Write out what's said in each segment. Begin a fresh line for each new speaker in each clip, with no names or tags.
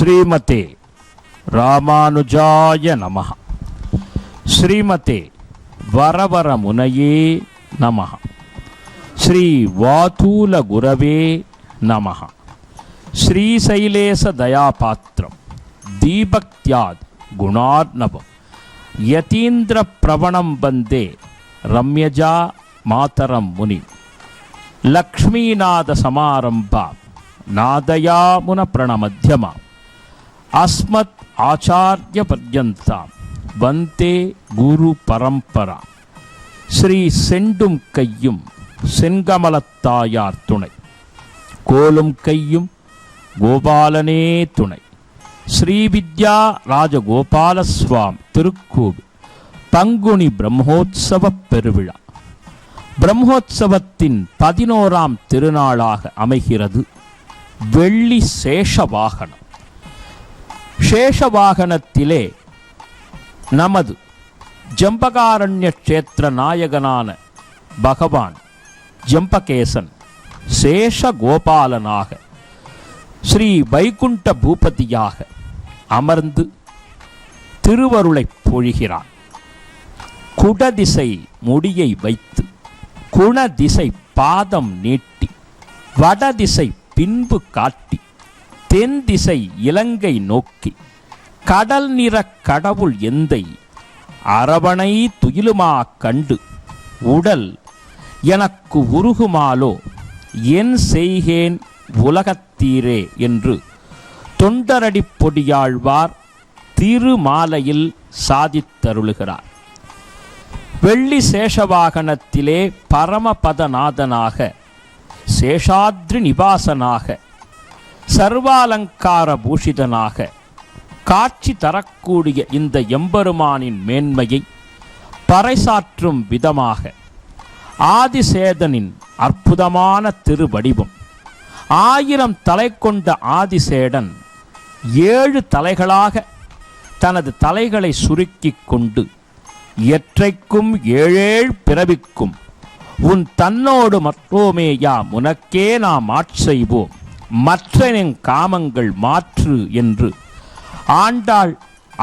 ஸ்ரீமதே ராமானுஜாய நமஹ. ஸ்ரீமதே வரவரமுனையே நமஹ. ஸ்ரீ வாதூல குரவே நமஹ. ஸ்ரீசைலேச தயாபாத்திரம் தீபக்தியாத் குணார்ணவம் யதீந்திர பிரவணம் வந்தே ரம்யஜா மாதரம் முனி லக்ஷ்மீநாத சமாரம்பா நாதயாமுன பிரணமத்யமா அஸ்மத் ஆச்சார்ய பர்யந்தாம் வந்தே குரு பரம்பரா. ஸ்ரீ செண்டும் கையும் செங்கமலத்தாயார் துணை, கோலும் கையும் கோபாலனே துணை. ஸ்ரீவித்யா ராஜகோபாலசுவாமி திருக்கோவில் பங்குனி பிரம்மோத்சவ பெருவிழா. பிரம்மோத்சவத்தின் 11ஆம் திருநாளாக அமைகிறது வெள்ளி சேஷவாகனம். சேஷவாகனத்திலே நமது ஜம்பகாரண்ய க்ஷேத்திர நாயகனான பகவான் ஜம்பகேசன் சேஷகோபாலனாக ஸ்ரீ வைகுண்ட பூபதியாக அமர்ந்து திருவருளை பொழிகிறான். குடதிசை முடியை வைத்து குணதிசை பாதம் நீட்டி வடதிசை பின்பு காட்டி தென் திசை இலங்கை நோக்கி கடல் நிற கடவுள் எந்தை அரவணை துயிலுமா கண்டு உடல் எனக்கு உருகுமாலோ என் செய்கேன் உலகத்தீரே என்று தொண்டரடி பொடியாழ்வார் திருமாலையில் சாதித்தருளுகிறார். வெள்ளி சேஷவாகனத்திலே பரமபதநாதனாக சேஷாத்ரி நிவாசனாக சர்வாலங்கார பூஷிதனாக காட்சி தரக்கூடிய இந்த எம்பெருமானின் மேன்மையை பறைசாற்றும் விதமாக ஆதிசேடனின் அற்புதமான திருவடிவம். 1000 தலை கொண்ட ஆதிசேடன் 7 தலைகளாக தனது தலைகளை சுருக்கிக் கொண்டு எற்றைக்கும் 7 பிறவிக்கும் உன் தன்னோடு மற்றோமேயா உனக்கே நாம் ஆட்செய்வோம் மற்றனின் காமங்கள் மாற்று என்று ஆண்டாள்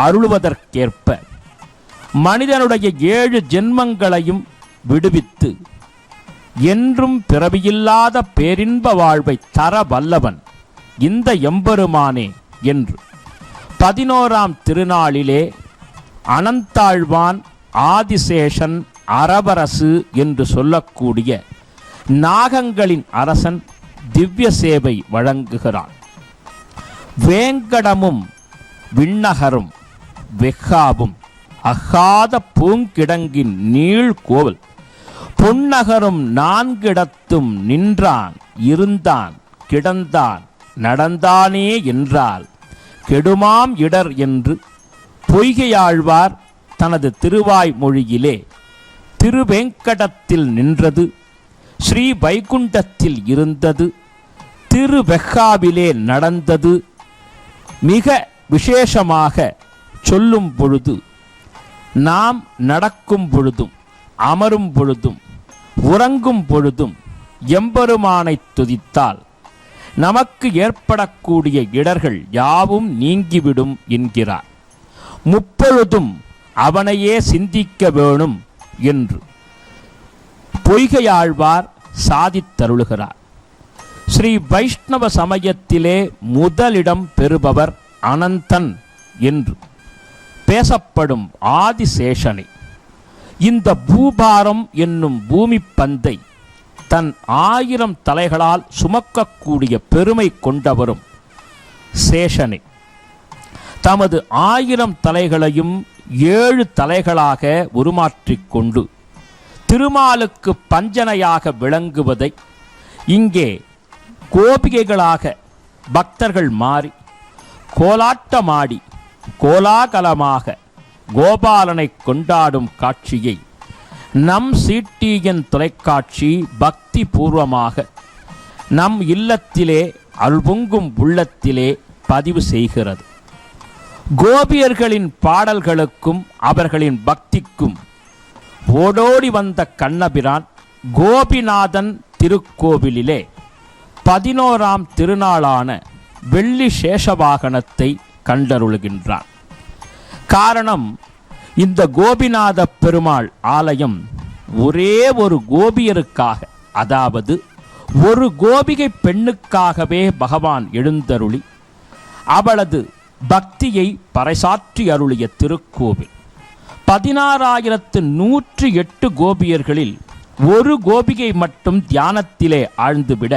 அருளுவதற்கேற்ப மனிதனுடைய 7 ஜென்மங்களையும் விடுவித்து என்றும் பிறவியில்லாத பேரின்ப வாழ்வை தர வல்லவன் இந்த எம்பெருமானே என்று 11ஆம் திருநாளிலே அனந்தாழ்வான் ஆதிசேஷன் அரவரசு என்று சொல்லக்கூடிய நாகங்களின் அரசன் திவ்ய சேவை வழங்குகிறான். வேங்கடமும் விண்ணகரும் வெக்காவும் அகாத பூங்கிடங்கின் நீழ்கோவல் பொன்னகரும் 4 இடத்தும் நின்றான் இருந்தான் கிடந்தான் நடந்தானே என்றால் கெடுமாம் இடர் என்று பொய்கையாழ்வார் தனது திருவாய் மொழியிலே திருவேங்கடத்தில் நின்றது, ஸ்ரீ வைகுண்டத்தில் இருந்தது, திருவெக்காவிலே நடந்தது மிக விசேஷமாக சொல்லும் பொழுது நாம் நடக்கும் பொழுதும் அமரும் பொழுதும் உறங்கும் பொழுதும் எம்பெருமானை துதித்தால் நமக்கு ஏற்படக்கூடிய இடர்கள் யாவும் நீங்கிவிடும் என்கிறார். முப்பொழுதும் அவனையே சிந்திக்க வேணும் என்று பொய்கையாழ்வார் சாதித்தருளுகிறார். ஸ்ரீ வைஷ்ணவ சமயத்திலே முதலிடம் பெறுபவர் அனந்தன் என்று பேசப்படும் ஆதிசேஷனை இந்த பூபாரம் என்னும் பூமி பந்தை தன் 1000 தலைகளால் சுமக்கக்கூடிய பெருமை கொண்டவரும் சேஷனை தமது 1000 தலைகளையும் 7 தலைகளாக உருமாற்றிக்கொண்டு திருமாலுக்கு பஞ்சனையாக விளங்குவதை இங்கே கோபிகைகளாக பக்தர்கள் மாறி கோலாட்டமாடி கோலாகலமாக கோபாலனை கொண்டாடும் காட்சியை நம் சிடிஎன் தொலைக்காட்சி பக்தி பூர்வமாக நம் இல்லத்திலே அல்பொங்கும் உள்ளத்திலே பதிவு செய்கிறது. கோபியர்களின் பாடல்களுக்கும் அவர்களின் பக்திக்கும் ஓடோடி வந்த கண்ணபிரான் கோபிநாதன் திருக்கோவிலிலே 11ஆம் திருநாளான வெள்ளி சேஷவாகனத்தை கண்டருளுகின்றான். காரணம், இந்த கோபிநாத பெருமாள் ஆலயம் ஒரே ஒரு கோபியருக்காக, அதாவது ஒரு கோபிகை பெண்ணுக்காகவே பகவான் எழுந்தருளி அவளது பக்தியை பறைசாற்றி அருளிய திருக்கோவில். 16,108 கோபியர்களில் ஒரு கோபிகை மட்டும் தியானத்திலே ஆழ்ந்துவிட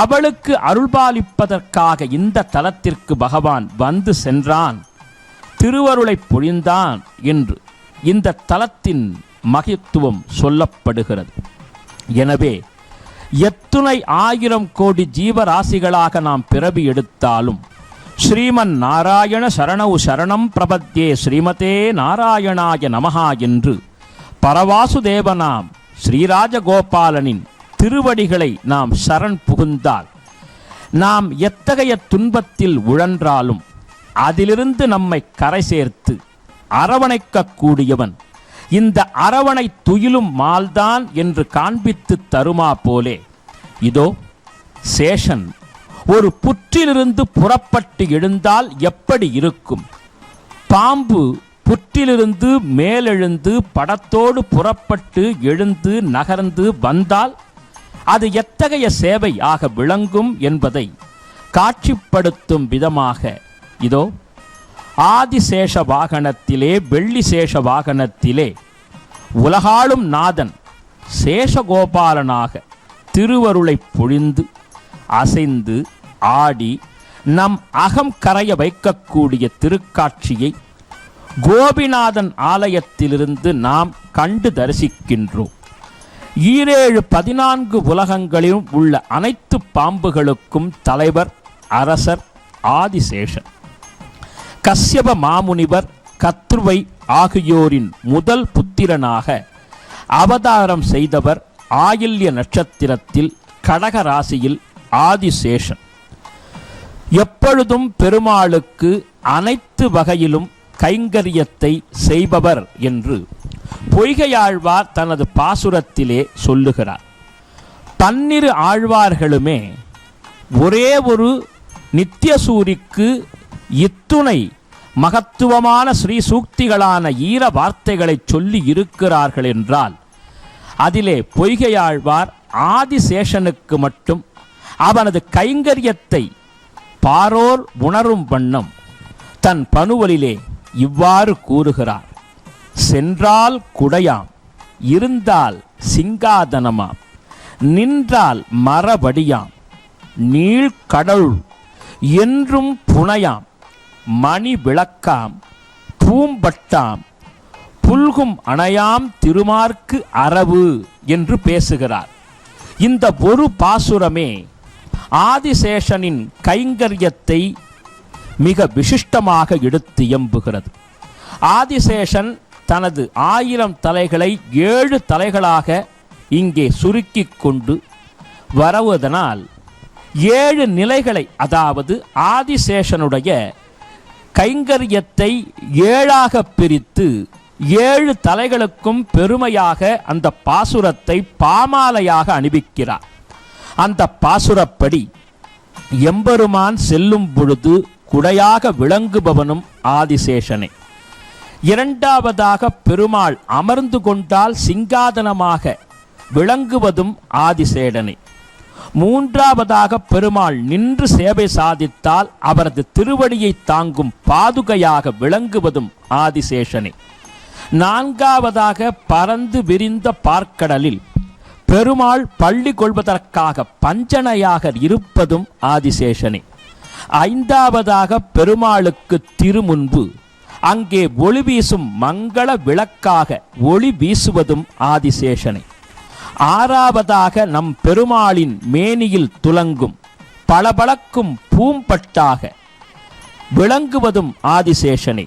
அவளுக்கு அருள்பாலிப்பதற்காக இந்த தலத்திற்கு பகவான் வந்து சென்றான், திருவருளை பொழிந்தான் என்று இந்த தலத்தின் மகத்துவம் சொல்லப்படுகிறது. எனவே எத்துணை 1000 கோடி ஜீவராசிகளாக நாம் பிறவி எடுத்தாலும் ஸ்ரீமன் நாராயண சரணவு சரணம் பிரபத்யே ஸ்ரீமதே நாராயணாய நமஹா என்று பரவாசுதேவனாம் ஸ்ரீராஜகோபாலனின் திருவடிகளை நாம் சரண் புகுந்தால் நாம் எத்தகைய துன்பத்தில் உழன்றாலும் அதிலிருந்து நம்மை கரை சேர்த்து அரவணைக்கக்கூடியவன் இந்த அரவணை துயிலும் மால்தான் என்று காண்பித்து தருமா போலே, இதோ சேஷன் ஒரு புற்றிலிருந்து புறப்பட்டு எழுந்தால் எப்படி இருக்கும்? பாம்பு புற்றிலிருந்து மேலெழுந்து படத்தோடு புறப்பட்டு எழுந்து நகர்ந்து வந்தால் அது எத்தகைய சேவை ஆக விளங்கும் என்பதை காட்சிப்படுத்தும் விதமாக இதோ ஆதிசேஷ வாகனத்திலே, வெள்ளி சேஷ வாகனத்திலே உலகாளும் நாதன் சேஷகோபாலனாக திருவருளை பொழிந்து அசைந்து ஆடி நம் அகம் கரைய வைக்கக்கூடிய திருக்காட்சியை கோபிநாதன் ஆலயத்திலிருந்து நாம் கண்டு தரிசிக்கின்றோம். 14 உலகங்களிலும் உள்ள அனைத்து பாம்புகளுக்கும் தலைவர் அரசர் ஆதிசேஷன். கஸ்யப மாமுனிவர், கத்ருவை ஆகியோரின் முதல் புத்திரனாக அவதாரம் செய்தவர் ஆயில்ய நட்சத்திரத்தில் கடக ராசியில் ஆதிசேஷன். எப்பொழுதும் பெருமாளுக்கு அனைத்து வகையிலும் கைங்கரியத்தை செய்பவர் என்று பொய்கையாழ்வார் தனது பாசுரத்திலே சொல்லுகிறார். 12 ஆழ்வார்களுமே ஒரே ஒரு நித்யசூரிக்கு இத்துணை மகத்துவமான ஸ்ரீ சூக்திகளான ஈர வார்த்தைகளை சொல்லி இருக்கிறார்கள் என்றால் அதிலே பொய்கையாழ்வார் ஆதிசேஷனுக்கு மட்டும் அவனது கைங்கரியத்தை பாரோர் உணரும் வண்ணம் தன் பனுவலிலே இவ்வாறு கூறுகிறார். சென்றால் குடையாம், இருந்தால் சிங்காதனமாம், நின்றால் மரபடியாம், நீழ்கடலுள் என்றும் புனையாம், மணி விளக்காம், பூம்பட்டாம், புல்கும் அணையாம் திருமார்க்கு அரவு என்று பேசுகிறார். இந்த ஒரு பாசுரமே ஆதிசேஷனின் கைங்கரியத்தை மிக விசிஷ்டமாக எடுத்து எம்புகிறது. ஆதிசேஷன் தனது 1000 தலைகளை 7 தலைகளாக இங்கே சுருக்கிக் கொண்டு வருவதனால் 7 நிலைகளை, அதாவது ஆதிசேஷனுடைய கைங்கரியத்தை 7ஆக பிரித்து 7 தலைகளுக்கும் பெருமையாக அந்த பாசுரத்தை பாமாலையாக அணிவிக்கிறார். அந்த பாசுரப்படி எம்பெருமான் செல்லும் பொழுது குடையாக விளங்குபவனும் ஆதிசேஷனே. 2ஆவதாக பெருமாள் அமர்ந்து கொண்டால் சிங்காதனமாக விளங்குவதும் ஆதிசேடனே. 3ஆவதாக பெருமாள் நின்று சேவை சாதித்தால் அவரது திருவடியை தாங்கும் பாதுகையாக விளங்குவதும் ஆதிசேஷனே. 4ஆவதாக பறந்து விரிந்த பார்க்கடலில் பெருமாள் பள்ளி கொள்வதற்காக பஞ்சனையாக இருப்பதும் ஆதிசேஷனே. 5ஆவதாக பெருமாளுக்கு திருமுன்பு அங்கே ஒளி வீசும் மங்கள விளக்காக ஒளி வீசுவதும் ஆதிசேஷனே. 6ஆவதாக நம் பெருமாளின் மேனியில் துலங்கும் பளபளக்கும் பூம்பட்டாக விளங்குவதும் ஆதிசேஷனே.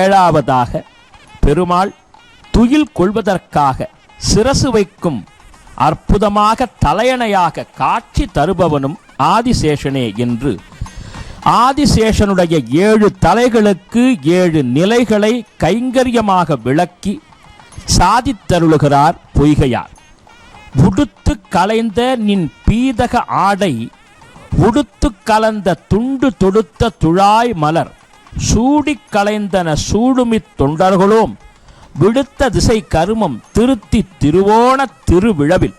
7ஆவதாக பெருமாள் துயில் கொள்வதற்காக சிரசு வைக்கும் அற்புதமாக தலையணையாக காட்சி தருபவனும் ஆதிசேஷனே என்று ஆதிசேஷனுடைய 7 தலைகளுக்கு 7 நிலைகளை கைங்கரியமாக விளக்கி சாதித்தருளுகிறார் பொய்கையார். உடுத்து கலைந்த நின் பீதக ஆடை உடுத்து கலந்த துண்டு தொடுத்த துழாய் மலர் சூடிக் கலைந்தன சூடுமித் தொண்டர்களோம் விடுத்த திசை கருமம் திருத்தி திருவோண திருவிழவில்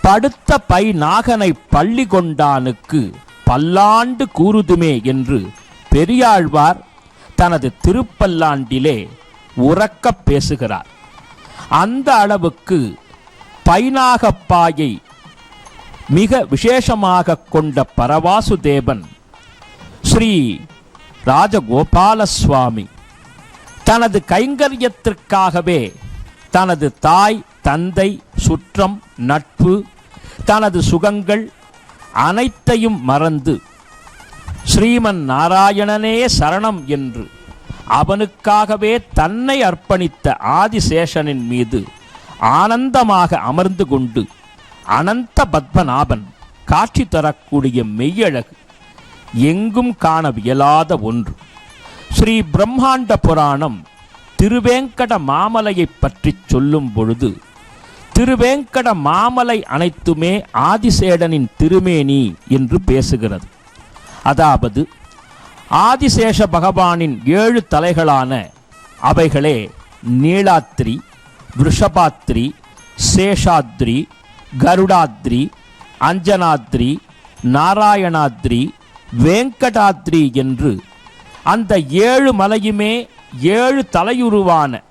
படுத்த பை நாகனை பள்ளி கொண்டானுக்கு பல்லாண்டு கூறுதுமே என்று பெரியாழ்வார் தனது திருப்பல்லாண்டிலே உரக்கப் பேசுகிறார். அந்த அளவுக்கு பைநாகப்பாயை மிக விசேஷமாக கொண்ட பரவாசுதேவன் ஸ்ரீ ராஜகோபால சுவாமி தனது கைங்கரியத்திற்காகவே தனது தாய் தந்தை சுற்றம் நட்பு தனது சுகங்கள் அனைத்தையும் மறந்து ஸ்ரீமன் நாராயணனே சரணம் என்று அவனுக்காகவே தன்னை அர்ப்பணித்த ஆதிசேஷனின் மீது ஆனந்தமாக அமர்ந்து கொண்டு அனந்த பத்மநாபன் காட்சி தரக்கூடிய மெய்யழகு எங்கும் காணவியலாத ஒன்று. ஸ்ரீ பிரம்மாண்ட புராணம் திருவேங்கட மாமலையை பற்றி சொல்லும் பொழுது திருவேங்கட மாமலை அனைத்துமே ஆதிசேடனின் திருமேனி என்று பேசுகிறது. அதாவது ஆதிசேஷ பகவானின் 7 தலைகளான அவைகளே நீலாத்ரி, விருஷபாத்ரி, சேஷாத்ரி, கருடாத்ரி, அஞ்சனாத்ரி, நாராயணாத்ரி, வேங்கடாத்ரி என்று அந்த 7 மலையுமே 7 தலையுருவான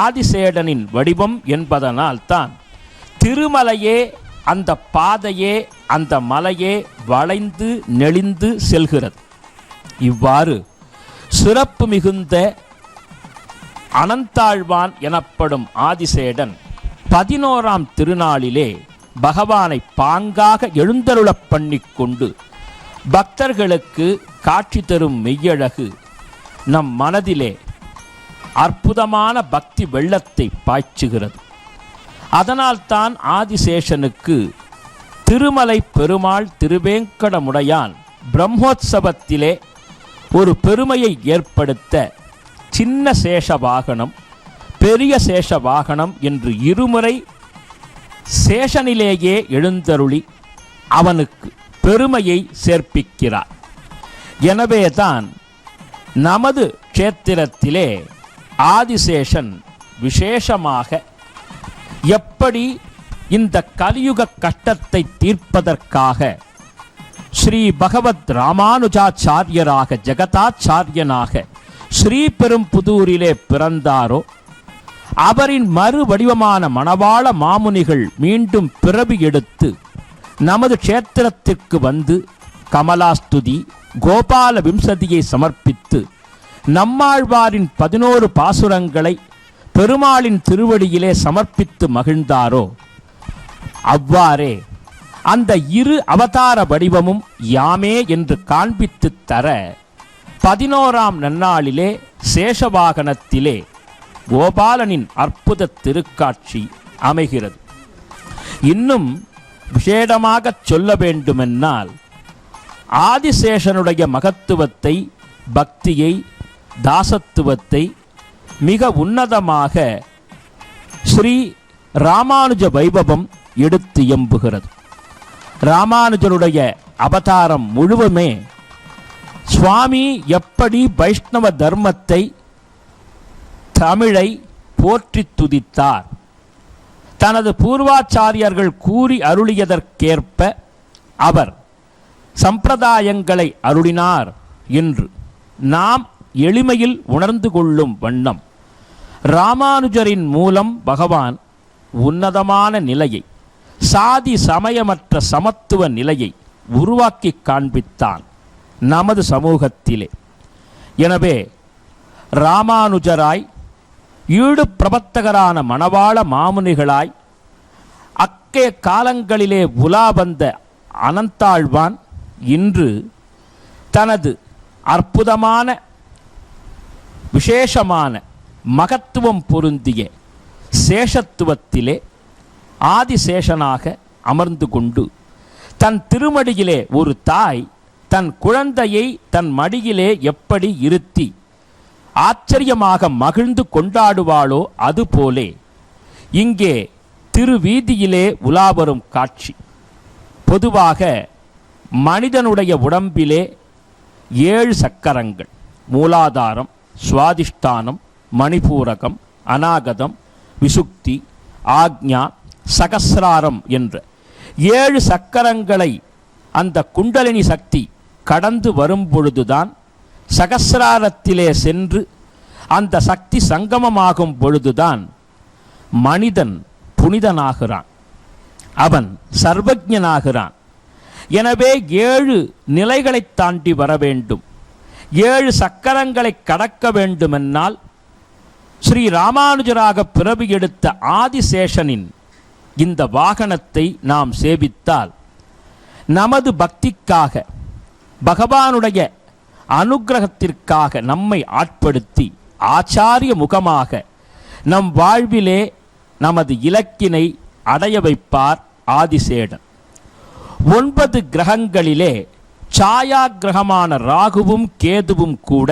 ஆதிசேடனின் வடிவம் என்பதனால்தான் திருமலையே அந்த பாதையே அந்த மலையே வளைந்து நெளிந்து செல்கிறது. இவ்வாறு சிறப்பு மிகுந்த அனந்தாழ்வான் எனப்படும் ஆதிசேடன் 11ஆம் திருநாளிலே பகவானை பாங்காக எழுந்தருளப் பண்ணிக்கொண்டு பக்தர்களுக்கு காட்சி தரும் மெய்யழகு நம் மனதிலே அற்புதமான பக்தி வெள்ளத்தை பாய்ச்சுகிறது. அதனால்தான் ஆதிசேஷனுக்கு திருமலை பெருமாள் திருவேங்கடமுடையான் பிரம்மோற்சவத்திலே ஒரு பெருமையை ஏற்படுத்த சின்ன சேஷ வாகனம் பெரிய சேஷ வாகனம் என்று இருமுறை சேஷனிலேயே எழுந்தருளி அவனுக்கு பெருமையை சேர்ப்பிக்கிறார். எனவேதான் நமது க்ஷேத்திரத்திலே ஆதிசேஷன் விசேஷமாக எப்படி இந்த கலியுக கஷ்டத்தை தீர்ப்பதற்காக ஸ்ரீ பகவத் ராமானுஜாச்சாரியராக ஜெகதாச்சாரியனாக ஸ்ரீபெரும்புதூரிலே பிறந்தாரோ அவரின் மறு வடிவமான மணவாள மாமுனிகள் மீண்டும் பிறவி எடுத்து நமது க்ஷேத்திரத்திற்கு வந்து கமலாஸ்துதி கோபால விம்சதியை சமர்ப்பித்து நம்மாழ்வாரின் 11 பாசுரங்களை பெருமாளின் திருவடியிலே சமர்ப்பித்து மகிழ்ந்தாரோ அவ்வாறே அந்த 2 அவதார வடிவமும் யாமே என்று காண்பித்து தர 11ஆம் நன்னாளிலே சேஷவாகனத்திலே கோபாலனின் அற்புத திருக்காட்சி அமைகிறது. இன்னும் விசேடமாக சொல்ல வேண்டுமென்னால் ஆதிசேஷனுடைய மகத்துவத்தை பக்தியை தாசத்துவத்தை மிக உன்னதமாக ஸ்ரீ ராமானுஜ வைபவம் எடுத்து எம்புகிறது. ராமானுஜருடைய அவதாரம் முழுவதுமே சுவாமி எப்படி வைஷ்ணவ தர்மத்தை தமிழை போற்றி துதித்தார், தனது பூர்வாச்சாரியர்கள் கூறி அருளியதற்கேற்ப அவர் சம்பிரதாயங்களை அருளினார் என்று நாம் எளிமையில் உணர்ந்து கொள்ளும் வண்ணம் ராமானுஜரின் மூலம் பகவான் உன்னதமான நிலையை சாதி சமயமற்ற சமத்துவ நிலையை உருவாக்கி காண்பித்தான் நமது சமூகத்திலே. எனவே ராமானுஜராய் ஈடு பிரபத்தகரான மணவாள மாமுனிகளாய் அக்கே காலங்களிலே உலா வந்த அனந்தாழ்வான் இன்று தனது அற்புதமான விசேஷமான மகத்துவம் பொருந்திய சேஷத்துவத்திலே ஆதிசேஷனாக அமர்ந்து கொண்டு தன் திருமடியிலே ஒரு தாய் தன் குழந்தையை தன் மடியிலே எப்படி இருத்தி ஆச்சரியமாக மகிழ்ந்து கொண்டாடுவாளோ அதுபோலே இங்கே திருவீதியிலே உலாவரும் காட்சி. பொதுவாக மனிதனுடைய உடம்பிலே 7 சக்கரங்கள், மூலாதாரம், சுவாதிஷ்டானம், மணிபூரகம், அநாகதம், விசுக்தி, ஆக்ஞா, சகசிராரம் என்ற 7 சக்கரங்களை அந்த குண்டலினி சக்தி கடந்து வரும் பொழுதுதான் சகசிராரத்திலே சென்று அந்த சக்தி சங்கமமாகும் பொழுதுதான் மனிதன் புனிதனாகிறான், அவன் சர்வஜனாகிறான். எனவே 7 நிலைகளை தாண்டி வர வேண்டும். 7 சக்கரங்களை கடக்க வேண்டுமென்னால் ஸ்ரீ ராமானுஜராக பிறவி எடுத்த ஆதிசேஷனின் இந்த வாகனத்தை நாம் சேவித்தால் நமது பக்திக்காக, பகவானுடைய அனுக்கிரகத்திற்காக நம்மை ஆட்படுத்தி ஆச்சாரிய முகமாக நம் வாழ்விலே நமது இலக்கினை அடைய வைப்பார் ஆதிசேடன். 9 கிரகங்களிலே சாயா கிரகமான ராகுவும் கேதுவும் கூட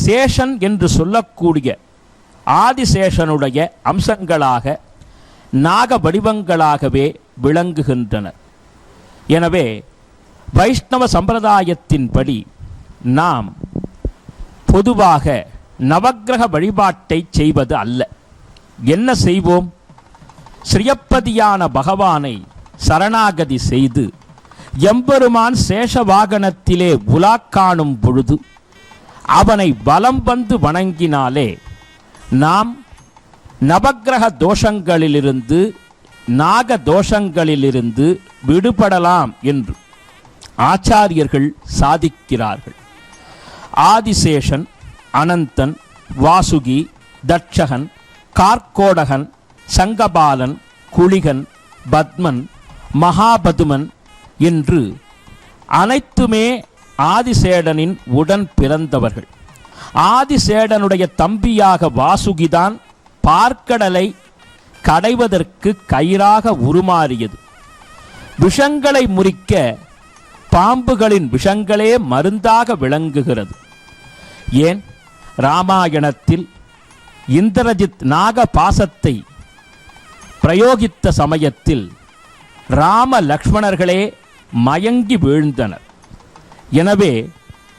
சேஷன் என்று சொல்லக்கூடிய ஆதிசேஷனுடைய அம்சங்களாக நாக வடிவங்களாகவே விளங்குகின்றனர். எனவே வைஷ்ணவ சம்பிரதாயத்தின்படி நாம் பொதுவாக நவக்கிரக வழிபாட்டை செய்வது அல்ல. என்ன செய்வோம்? ஸ்ரீயப்பதியான பகவானை சரணாகதி செய்து எம்பெருமான் சேஷ வாகனத்திலே உலா காணும் பொழுது அவனை வலம் வந்து வணங்கினாலே நாம் நவக்கிரக தோஷங்களிலிருந்து, நாக தோஷங்களிலிருந்து விடுபடலாம் என்று ஆச்சாரியர்கள் சாதிக்கிறார்கள். ஆதிசேஷன், அனந்தன், வாசுகி, தட்சகன், கார்கோடகன், சங்கபாலன், குளிகன், பத்மன், மகாபதுமன் என்று அனைத்துமே ஆதிசேடனின் உடன் பிறந்தவர்கள். ஆதிசேடனுடைய தம்பியாக வாசுகிதான் பார்க்கடலை கடைவதற்கு கயிறாக உருமாறியது. விஷங்களை முறிக்க பாம்புகளின் விஷங்களே மருந்தாக விளங்குகிறது. ஏன், ராமாயணத்தில் இந்திரஜித் நாக பாசத்தை பிரயோகித்த சமயத்தில் ராம லக்ஷ்மணர்களே மயங்கி வீழ்ந்தனர். எனவே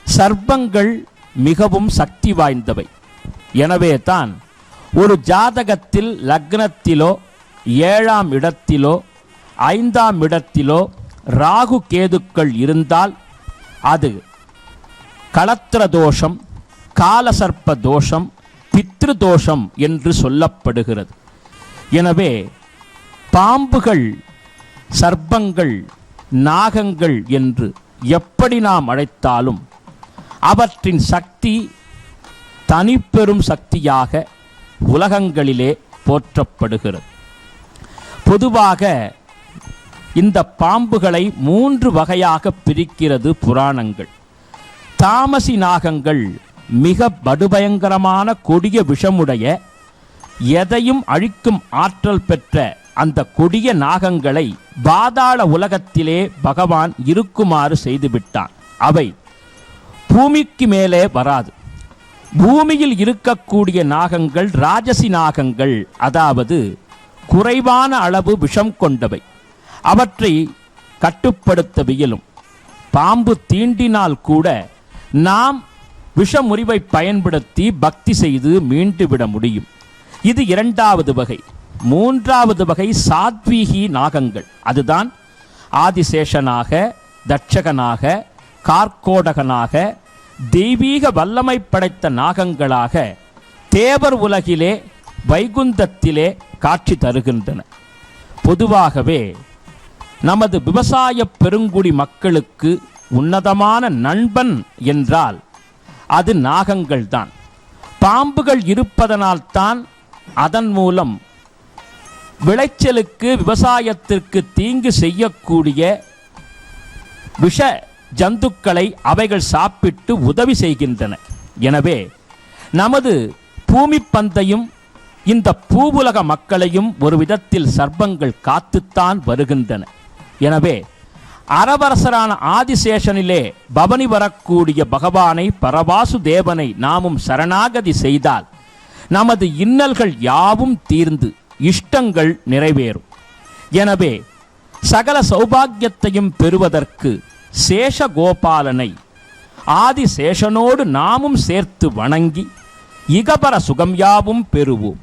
சர்ப்பங்கள் மிகவும் சக்தி வாய்ந்தவை. எனவே தான் ஒரு ஜாதகத்தில் லக்னத்திலோ 7ஆம் இடத்திலோ 5ஆம் இடத்திலோ ராகு கேதுக்கள் இருந்தால் அது களத்திர தோஷம், காலசர்ப்ப தோஷம், பித்ரு தோஷம் என்று சொல்லப்படுகிறது. எனவே பாம்புகள், சர்ப்பங்கள், நாகங்கள் என்று எப்படி நாம் அழைத்தாலும் அவற்றின் சக்தி தனிப்பெரும் சக்தியாக உலகங்களிலே போற்றப்படுகிறது. பொதுவாக இந்த பாம்புகளை 3 வகையாக பிரிக்கிறது புராணங்கள். தாமசி நாகங்கள் மிக படுபயங்கரமான கொடிய விஷமுடைய, எதையும் அழிக்கும் ஆற்றல் பெற்ற அந்த கொடிய நாகங்களை பாதாள உலகத்திலே பகவான் இருக்குமாறு செய்துவிட்டான். அவை பூமிக்கு மேலே வராது. பூமியில் இருக்கக்கூடிய நாகங்கள் ராஜசி நாகங்கள், அதாவது குறைவான அளவு விஷம் கொண்டவை. அவற்றை கட்டுப்படுத்த இயலும். பாம்பு தீண்டினால் கூட நாம் விஷமுறிவை பயன்படுத்தி பக்தி செய்து மீண்டுவிட முடியும். இது 2வது வகை. 3வது வகை சாத்வீகி நாகங்கள். அதுதான் ஆதிசேஷனாக, தட்சகனாக, கார்கோடகனாக, தெய்வீக வல்லமை படைத்த நாகங்களாக தேவர் உலகிலே வைகுந்தத்திலே காட்சி தருகின்றன. பொதுவாகவே நமது விவசாய பெருங்குடி மக்களுக்கு உன்னதமான நண்பன் என்றால் அது நாகங்கள் தான். பாம்புகள் இருப்பதனால்தான் அதன் மூலம் விளைச்சலுக்கு, விவசாயத்திற்கு தீங்கு செய்யக்கூடிய விஷ ஜந்துக்களை அவைகள் சாப்பிட்டு உதவி செய்கின்றன. எனவே நமது பூமி பந்தையும் இந்த பூவுலக மக்களையும் ஒரு விதத்தில் சர்ப்பங்கள் காத்துத்தான் வருகின்றன. எனவே அரவரசரான ஆதிசேஷனிலே பவனி வரக்கூடிய பகவானை, பரவாசு தேவனை நாமும் சரணாகதி செய்தால் நமது இன்னல்கள் யாவும் தீர்ந்து இஷ்டங்கள் நிறைவேறும். எனவே சகல சௌபாகியத்தையும் பெறுவதற்கு சேஷகோபாலனை ஆதிசேஷனோடு நாமும் சேர்த்து வணங்கி இகபர சுகம் யாவும் பெறுவோம்.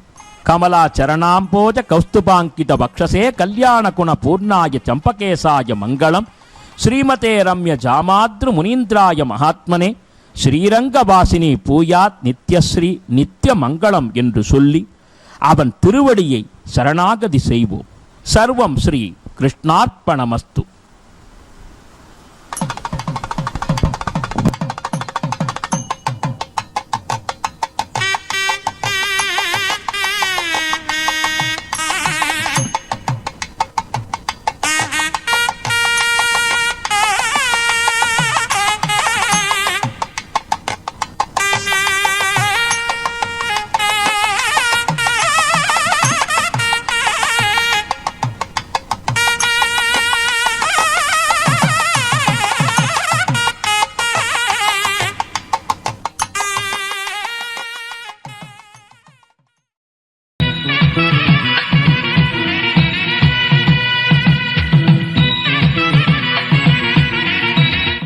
கமலாச்சரணாம்போஜ கௌஸ்துபாங்கித பக்ஷசே கல்யாண குண பூர்ணாய சம்பகேசாய மங்களம். ஸ்ரீமதே ரம்ய ஜாமாத்ரு முனீந்திராய மகாத்மனே ஸ்ரீரங்கவாசினி பூயாத் நித்யஸ்ரீ நித்திய மங்களம் என்று சொல்லி அவன் திருவடியை சரணாகதி செய்வோம். சர்வம் ஸ்ரீ கிருஷ்ணார்ப்பணமஸ்து.